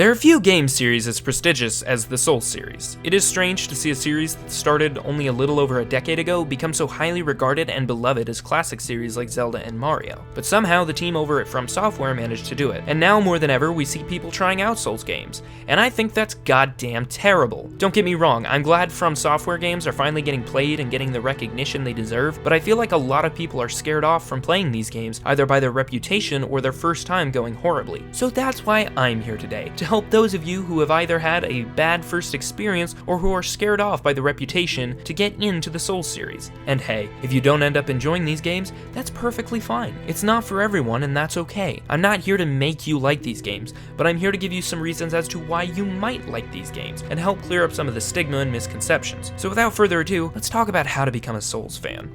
There are few game series as prestigious as the Souls series. It is strange to see a series that started only a little over a decade ago become so highly regarded and beloved as classic series like Zelda and Mario. But somehow the team over at From Software managed to do it, and now more than ever we see people trying out Souls games, and I think that's goddamn terrible. Don't get me wrong, I'm glad From Software games are finally getting played and getting the recognition they deserve, but I feel like a lot of people are scared off from playing these games either by their reputation or their first time going horribly. So that's why I'm here today, to help those of you who have either had a bad first experience or who are scared off by the reputation to get into the Souls series. And hey, if you don't end up enjoying these games, that's perfectly fine. It's not for everyone and that's okay. I'm not here to make you like these games, but I'm here to give you some reasons as to why you might like these games and help clear up some of the stigma and misconceptions. So without further ado, let's talk about how to become a Souls fan.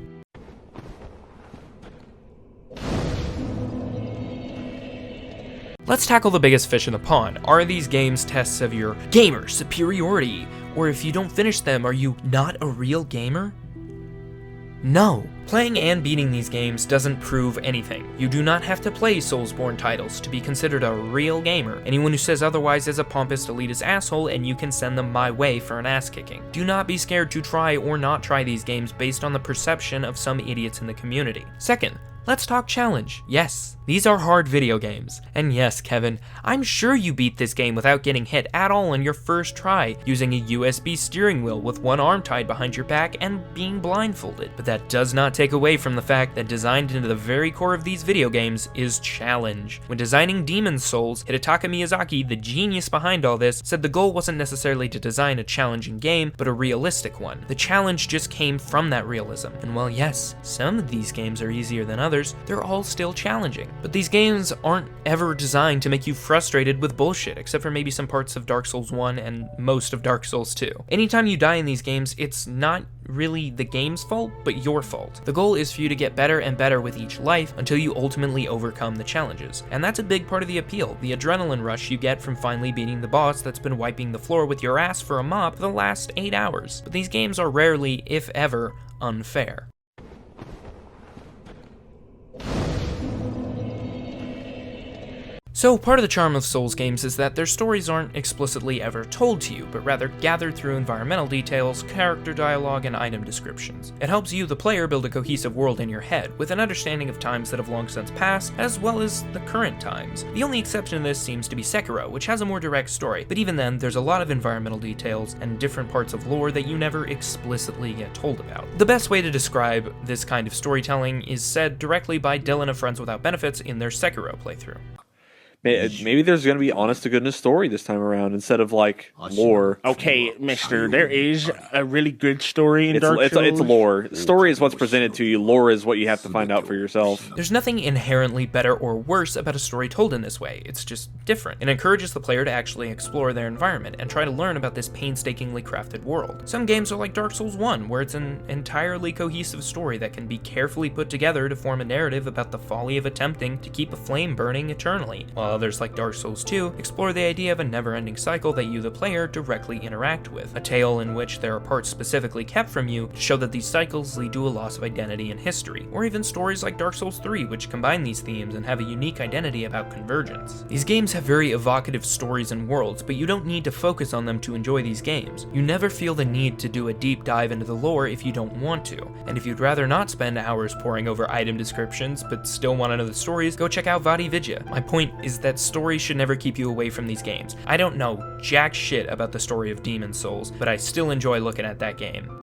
Let's tackle the biggest fish in the pond. Are these games tests of your gamer superiority? Or if you don't finish them, are you not a real gamer? No. Playing and beating these games doesn't prove anything. You do not have to play Soulsborne titles to be considered a real gamer. Anyone who says otherwise is a pompous elitist asshole, and you can send them my way for an ass kicking. Do not be scared to try or not try these games based on the perception of some idiots in the community. Second, let's talk challenge. Yes, these are hard video games. And yes, Kevin, I'm sure you beat this game without getting hit at all on your first try, using a USB steering wheel with one arm tied behind your back and being blindfolded. But that does not take away from the fact that designed into the very core of these video games is challenge. When designing Demon's Souls, Hidetaka Miyazaki, the genius behind all this, said the goal wasn't necessarily to design a challenging game, but a realistic one. The challenge just came from that realism. And while yes, some of these games are easier than others, they're all still challenging. But these games aren't ever designed to make you frustrated with bullshit, except for maybe some parts of Dark Souls 1 and most of Dark Souls 2. Anytime you die in these games, it's not really the game's fault, but your fault. The goal is for you to get better and better with each life until you ultimately overcome the challenges. And that's a big part of the appeal, the adrenaline rush you get from finally beating the boss that's been wiping the floor with your ass for a mop for the last 8 hours. But these games are rarely, if ever, unfair. So part of the charm of Souls games is that their stories aren't explicitly ever told to you, but rather gathered through environmental details, character dialogue, and item descriptions. It helps you, the player, build a cohesive world in your head, with an understanding of times that have long since passed, as well as the current times. The only exception to this seems to be Sekiro, which has a more direct story, but even then, there's a lot of environmental details and different parts of lore that you never explicitly get told about. The best way to describe this kind of storytelling is said directly by Dylan of Friends Without Benefits in their Sekiro playthrough. Maybe there's going to be honest-to-goodness story this time around instead of, like, lore. Okay, mister, there is a really good story in Dark Souls. It's lore. Story is what's presented to you. Lore is what you have to find out for yourself. There's nothing inherently better or worse about a story told in this way. It's just different. It encourages the player to actually explore their environment and try to learn about this painstakingly crafted world. Some games are like Dark Souls 1, where it's an entirely cohesive story that can be carefully put together to form a narrative about the folly of attempting to keep a flame burning eternally, while others like Dark Souls 2 explore the idea of a never-ending cycle that you, the player, directly interact with, a tale in which there are parts specifically kept from you to show that these cycles lead to a loss of identity and history, or even stories like Dark Souls 3 which combine these themes and have a unique identity about convergence. These games have very evocative stories and worlds, but you don't need to focus on them to enjoy these games. You never feel the need to do a deep dive into the lore if you don't want to, and if you'd rather not spend hours poring over item descriptions but still want to know the stories, go check out Vadi Vidya. My point is that stories should never keep you away from these games. I don't know jack shit about the story of Demon's Souls, but I still enjoy looking at that game.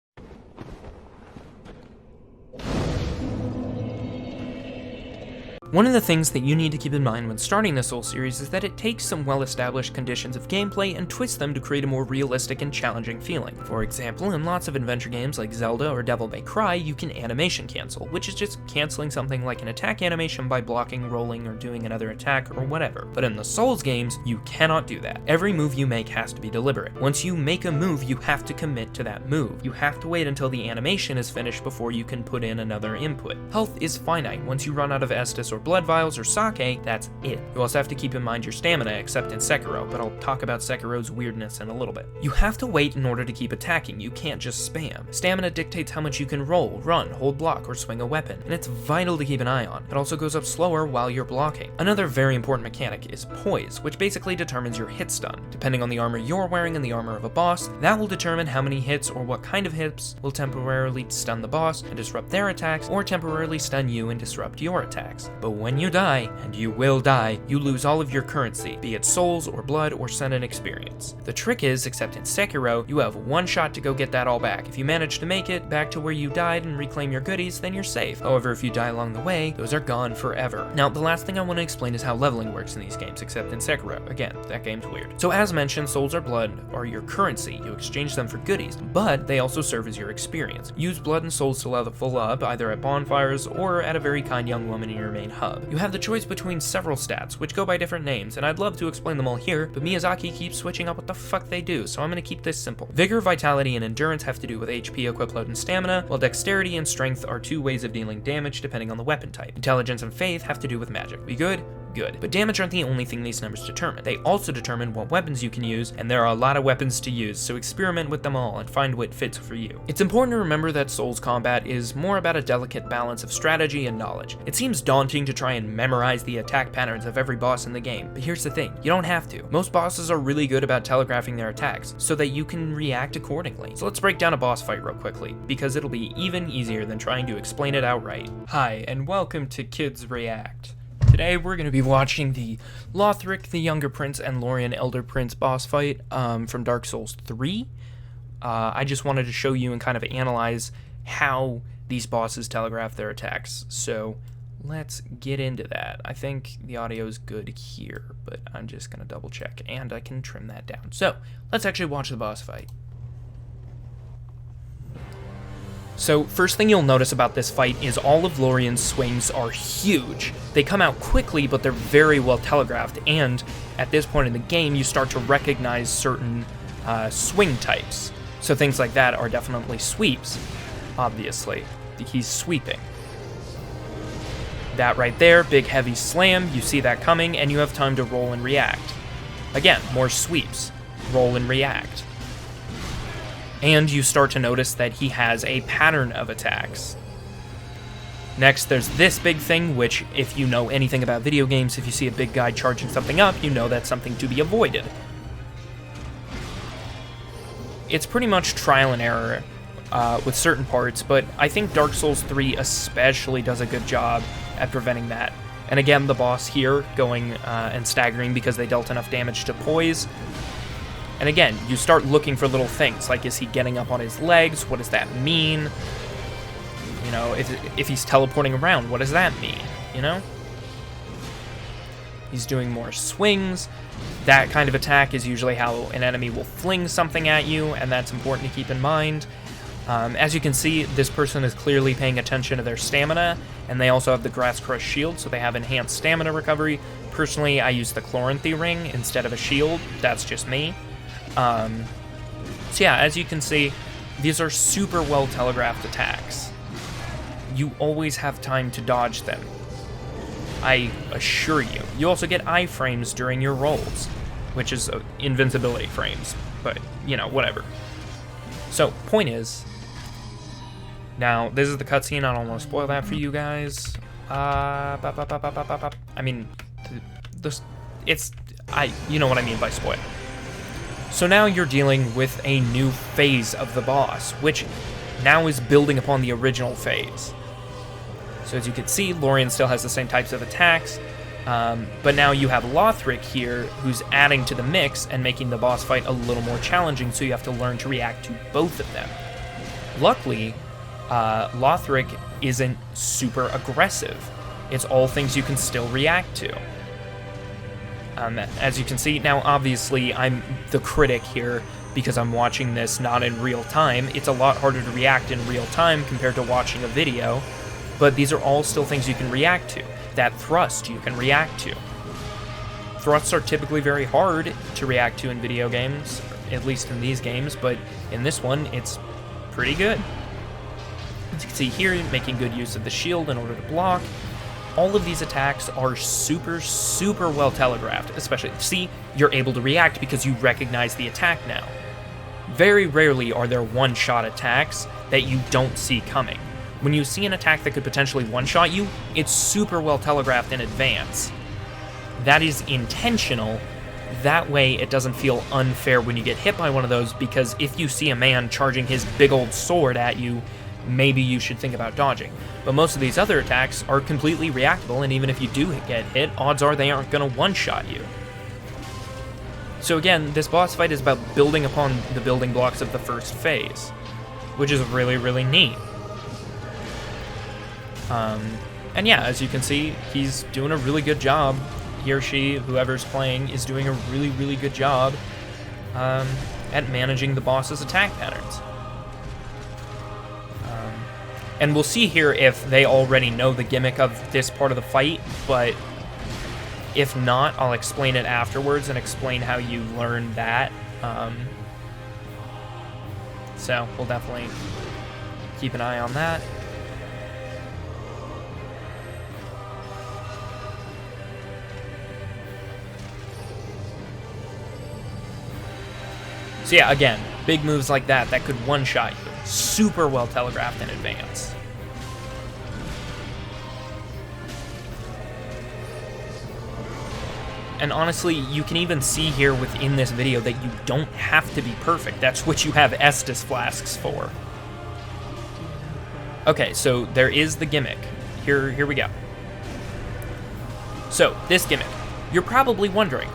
One of the things that you need to keep in mind when starting the Souls series is that it takes some well-established conditions of gameplay and twists them to create a more realistic and challenging feeling. For example, in lots of adventure games like Zelda or Devil May Cry, you can animation cancel, which is just canceling something like an attack animation by blocking, rolling, or doing another attack, or whatever. But in the Souls games, you cannot do that. Every move you make has to be deliberate. Once you make a move, you have to commit to that move. You have to wait until the animation is finished before you can put in another input. Health is finite. Once you run out of Estus or blood vials or sake, that's it. You also have to keep in mind your stamina, except in Sekiro, but I'll talk about Sekiro's weirdness in a little bit. You have to wait in order to keep attacking, you can't just spam. Stamina dictates how much you can roll, run, hold block, or swing a weapon, and it's vital to keep an eye on. It also goes up slower while you're blocking. Another very important mechanic is poise, which basically determines your hit stun. Depending on the armor you're wearing and the armor of a boss, that will determine how many hits or what kind of hits will temporarily stun the boss and disrupt their attacks, or temporarily stun you and disrupt your attacks. But when you die, and you will die, you lose all of your currency, be it souls or blood or sudden experience. The trick is, except in Sekiro, you have one shot to go get that all back. If you manage to make it back to where you died and reclaim your goodies, then you're safe. However, if you die along the way, those are gone forever. Now, the last thing I want to explain is how leveling works in these games, except in Sekiro. Again, that game's weird. So as mentioned, souls or blood are your currency. You exchange them for goodies, but they also serve as your experience. Use blood and souls to level up, either at bonfires or at a very kind young woman in your main hub. You have the choice between several stats, which go by different names, and I'd love to explain them all here, but Miyazaki keeps switching up what the fuck they do, so I'm gonna keep this simple. Vigor, vitality, and endurance have to do with HP, equip load, and stamina, while dexterity and strength are two ways of dealing damage depending on the weapon type. Intelligence and faith have to do with magic. Be good? Good. But damage aren't the only thing these numbers determine. They also determine what weapons you can use, and there are a lot of weapons to use, so experiment with them all and find what fits for you. It's important to remember that Souls combat is more about a delicate balance of strategy and knowledge. It seems daunting to try and memorize the attack patterns of every boss in the game, but here's the thing, you don't have to. Most bosses are really good about telegraphing their attacks, so that you can react accordingly. So let's break down a boss fight real quickly, because it'll be even easier than trying to explain it outright. Hi, and welcome to Kids React. Today we're going to be watching the Lothric, the Younger Prince, and Lorien, Elder Prince boss fight from Dark Souls 3. I just wanted to show you and kind of analyze how these bosses telegraph their attacks. So let's get into that. I think the audio is good here, but I'm just going to double check, and I can trim that down. So let's actually watch the boss fight. So first thing you'll notice about this fight is all of Lorien's swings are huge. They come out quickly, but they're very well telegraphed, and at this point in the game, you start to recognize certain swing types. So things like that are definitely sweeps, obviously. He's sweeping. That right there, big heavy slam, you see that coming, and you have time to roll and react. Again, more sweeps. Roll and react. And you start to notice that he has a pattern of attacks. Next, there's this big thing, which, if you know anything about video games, if you see a big guy charging something up, you know that's something to be avoided. It's pretty much trial and error with certain parts, but I think Dark Souls 3 especially does a good job at preventing that. And again, the boss here going and staggering because they dealt enough damage to poise. And again, you start looking for little things, like is he getting up on his legs? What does that mean? You know, if he's teleporting around, what does that mean? You know? He's doing more swings. That kind of attack is usually how an enemy will fling something at you, and that's important to keep in mind. As you can see, this person is clearly paying attention to their stamina, and they also have the Grass Crush shield, so they have enhanced stamina recovery. Personally, I use the Chloranthy ring instead of a shield. That's just me. So yeah, as you can see, these are super well telegraphed attacks. You always have time to dodge them, I assure you. You also get iframes during your rolls, which is invincibility frames, but you know, whatever. So, point is, now this is the cutscene, I don't want to spoil that for you guys. I mean, you know what I mean by spoil. So now you're dealing with a new phase of the boss, which now is building upon the original phase. So as you can see, Lorien still has the same types of attacks, but now you have Lothric here, who's adding to the mix and making the boss fight a little more challenging, so you have to learn to react to both of them. Luckily, Lothric isn't super aggressive. It's all things you can still react to. As you can see, now obviously I'm the critic here because I'm watching this not in real time. It's a lot harder to react in real time compared to watching a video, but these are all still things you can react to. That thrust you can react to. Thrusts are typically very hard to react to in video games, at least in these games, but in this one, it's pretty good. As you can see here, making good use of the shield in order to block. all of these attacks are super, super well telegraphed, especially, see, you're able to react because you recognize the attack now. Very rarely are there one-shot attacks that you don't see coming. When you see an attack that could potentially one-shot you, it's super well telegraphed in advance. That is intentional. That way it doesn't feel unfair when you get hit by one of those, because if you see a man charging his big old sword at you, maybe you should think about dodging. But most of these other attacks are completely reactable, and even if you do get hit, odds are they aren't going to one-shot you. So again, this boss fight is about building upon the building blocks of the first phase, which is really, really neat. And yeah, as you can see, he's doing a really good job. He or she, whoever's playing, is doing a really, really good job at managing the boss's attack patterns. And we'll see here if they already know the gimmick of this part of the fight, but if not, I'll explain it afterwards and explain how you learn that. So we'll definitely keep an eye on that. So yeah, again, big moves like that could one-shot you. Super well telegraphed in advance. And honestly, you can even see here within this video that you don't have to be perfect. That's what you have Estus flasks for. Okay, so there is the gimmick. Here we go. So, this gimmick. You're probably wondering,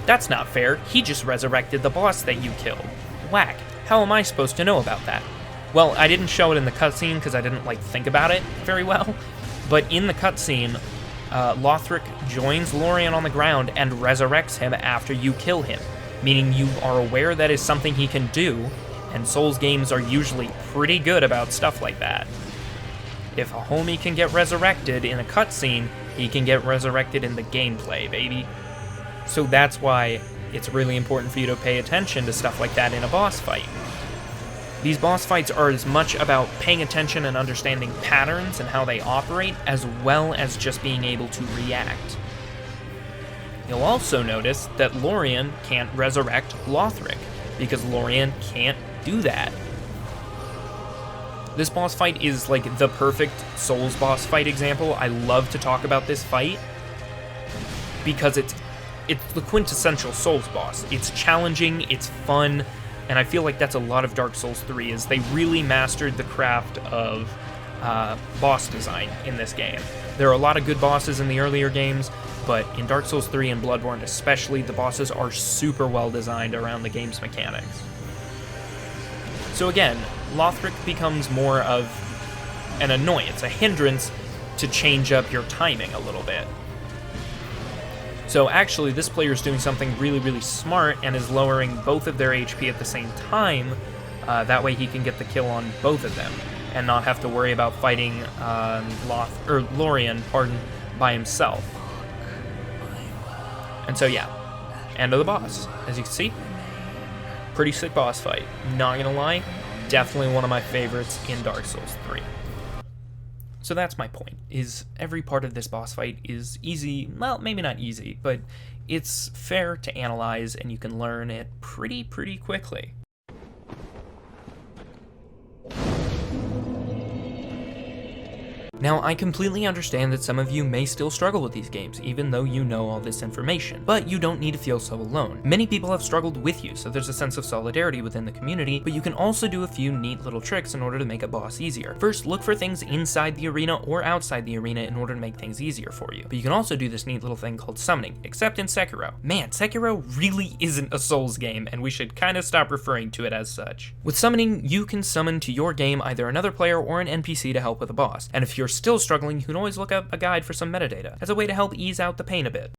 that's not fair. He just resurrected the boss that you killed. Whack. How am I supposed to know about that? Well, I didn't show it in the cutscene because I didn't, think about it very well. But in the cutscene, Lothric joins Lorien on the ground and resurrects him after you kill him, meaning you are aware that is something he can do, and Souls games are usually pretty good about stuff like that. If a homie can get resurrected in a cutscene, he can get resurrected in the gameplay, baby. So that's why it's really important for you to pay attention to stuff like that in a boss fight. These boss fights are as much about paying attention and understanding patterns and how they operate, as well as just being able to react. You'll also notice that Lorien can't resurrect Lothric, because Lorien can't do that. This boss fight is the perfect Souls boss fight example. I love to talk about this fight because it's the quintessential Souls boss. It's challenging, it's fun, and I feel like that's a lot of Dark Souls 3, is they really mastered the craft of boss design in this game. There are a lot of good bosses in the earlier games, but in Dark Souls 3 and Bloodborne especially, the bosses are super well designed around the game's mechanics. So again, Lothric becomes more of an annoyance, a hindrance to change up your timing a little bit. So actually, this player is doing something really, really smart and is lowering both of their HP at the same time. That way he can get the kill on both of them and not have to worry about fighting Lorien, by himself. And so yeah, end of the boss. As you can see, pretty sick boss fight. Not gonna lie, definitely one of my favorites in Dark Souls 3. So that's my point, is every part of this boss fight is easy, well, maybe not easy, but it's fair to analyze and you can learn it pretty quickly. Now, I completely understand that some of you may still struggle with these games, even though you know all this information, but you don't need to feel so alone. Many people have struggled with you, so there's a sense of solidarity within the community, but you can also do a few neat little tricks in order to make a boss easier. First, look for things inside the arena or outside the arena in order to make things easier for you. But you can also do this neat little thing called summoning, except in Sekiro. Man, Sekiro really isn't a Souls game, and we should kind of stop referring to it as such. With summoning, you can summon to your game either another player or an NPC to help with a boss, and if you're still struggling, you can always look up a guide for some metadata as a way to help ease out the pain a bit.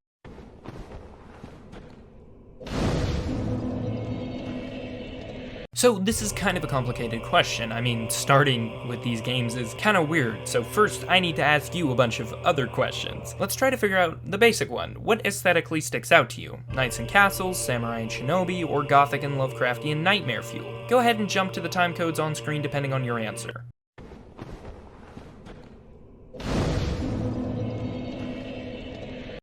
So this is kind of a complicated question. I mean, starting with these games is kind of weird, so first I need to ask you a bunch of other questions. Let's try to figure out the basic one. What aesthetically sticks out to you? Knights and castles, samurai and shinobi, or gothic and Lovecraftian nightmare fuel? Go ahead and jump to the time codes on screen depending on your answer.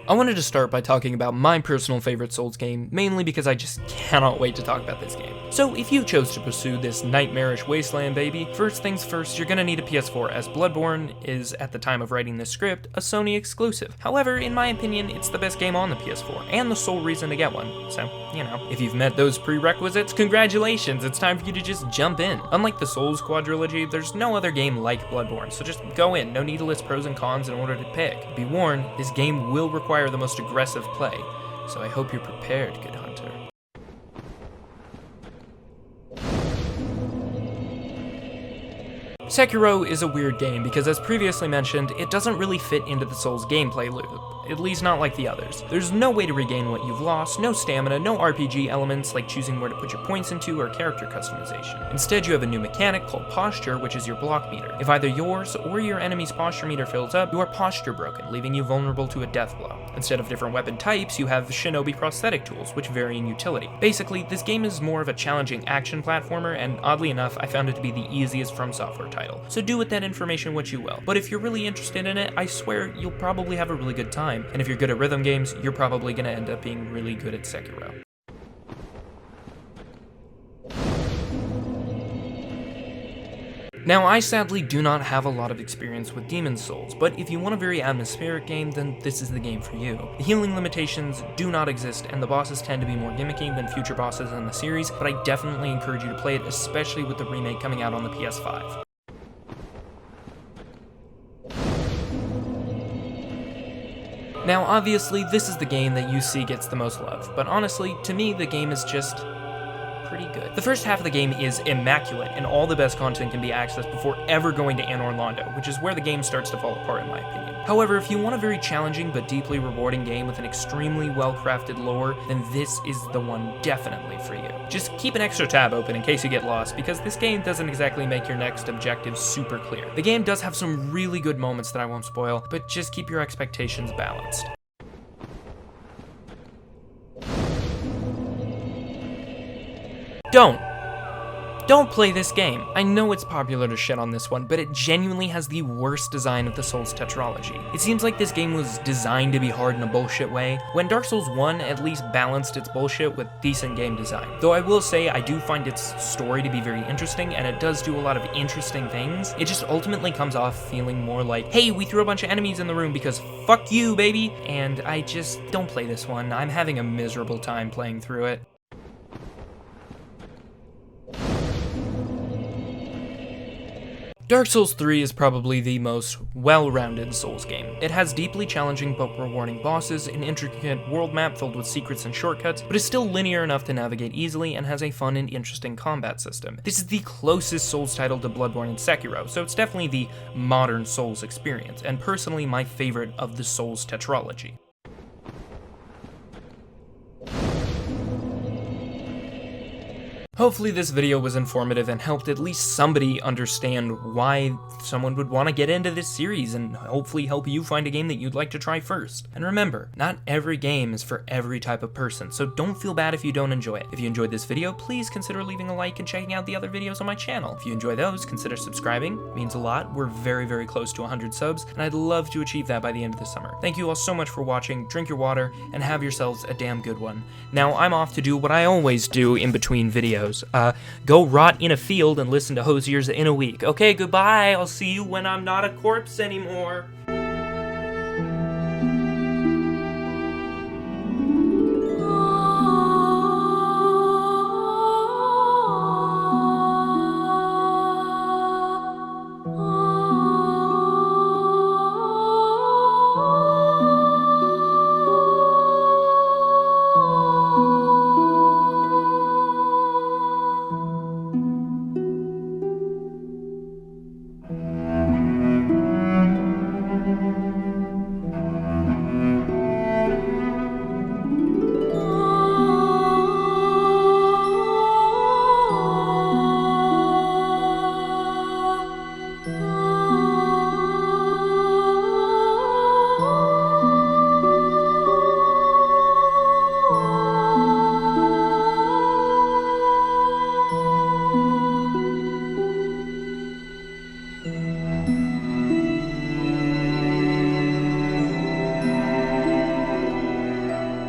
I wanted to start by talking about my personal favorite Souls game, mainly because I just cannot wait to talk about this game. So if you chose to pursue this nightmarish wasteland, baby, first things first, you're gonna need a PS4, as Bloodborne is, at the time of writing this script, a Sony exclusive. However, in my opinion, it's the best game on the PS4, and the sole reason to get one. So, you know, if you've met those prerequisites, congratulations, it's time for you to just jump in. Unlike the Souls quadrilogy, there's no other game like Bloodborne, so just go in, no need to list pros and cons in order to pick. Be warned, this game will require the most aggressive play, so I hope you're prepared, good hunter. Sekiro is a weird game because, as previously mentioned, it doesn't really fit into the Souls gameplay loop, at least not like the others. There's no way to regain what you've lost, no stamina, no RPG elements like choosing where to put your points into or character customization. Instead, you have a new mechanic called posture, which is your block meter. If either yours or your enemy's posture meter fills up, you are posture broken, leaving you vulnerable to a death blow. Instead of different weapon types, you have shinobi prosthetic tools, which vary in utility. Basically, this game is more of a challenging action platformer, and oddly enough, I found it to be the easiest From Software title. So do with that information what you will. But if you're really interested in it, I swear you'll probably have a really good time. And if you're good at rhythm games, you're probably gonna end up being really good at Sekiro. Now, I sadly do not have a lot of experience with Demon's Souls, but if you want a very atmospheric game, then this is the game for you. The healing limitations do not exist, and the bosses tend to be more gimmicky than future bosses in the series, but I definitely encourage you to play it, especially with the remake coming out on the PS5. Now, obviously, this is the game that you see gets the most love, but honestly, to me, the game is just pretty good. The first half of the game is immaculate, and all the best content can be accessed before ever going to Anor Londo, which is where the game starts to fall apart in my opinion. However, if you want a very challenging but deeply rewarding game with an extremely well-crafted lore, then this is the one definitely for you. Just keep an extra tab open in case you get lost, because this game doesn't exactly make your next objective super clear. The game does have some really good moments that I won't spoil, but just keep your expectations balanced. Don't play this game. I know it's popular to shit on this one, but it genuinely has the worst design of the Souls tetralogy. It seems like this game was designed to be hard in a bullshit way, when Dark Souls 1 at least balanced its bullshit with decent game design. Though I will say I do find its story to be very interesting, and it does do a lot of interesting things. It just ultimately comes off feeling more like, hey, we threw a bunch of enemies in the room because fuck you, baby! And I just don't play this one. I'm having a miserable time playing through it. Dark Souls 3 is probably the most well-rounded Souls game. It has deeply challenging but rewarding bosses, an intricate world map filled with secrets and shortcuts, but is still linear enough to navigate easily and has a fun and interesting combat system. This is the closest Souls title to Bloodborne and Sekiro, so it's definitely the modern Souls experience, and personally my favorite of the Souls tetralogy. Hopefully this video was informative and helped at least somebody understand why someone would want to get into this series, and hopefully help you find a game that you'd like to try first. And remember, not every game is for every type of person, so don't feel bad if you don't enjoy it. If you enjoyed this video, please consider leaving a like and checking out the other videos on my channel. If you enjoy those, consider subscribing. It means a lot. We're very, very close to 100 subs, and I'd love to achieve that by the end of the summer. Thank you all so much for watching, drink your water, and have yourselves a damn good one. Now, I'm off to do what I always do in between videos. Go rot in a field and listen to Hosier's in a week. Okay, goodbye. I'll see you when I'm not a corpse anymore.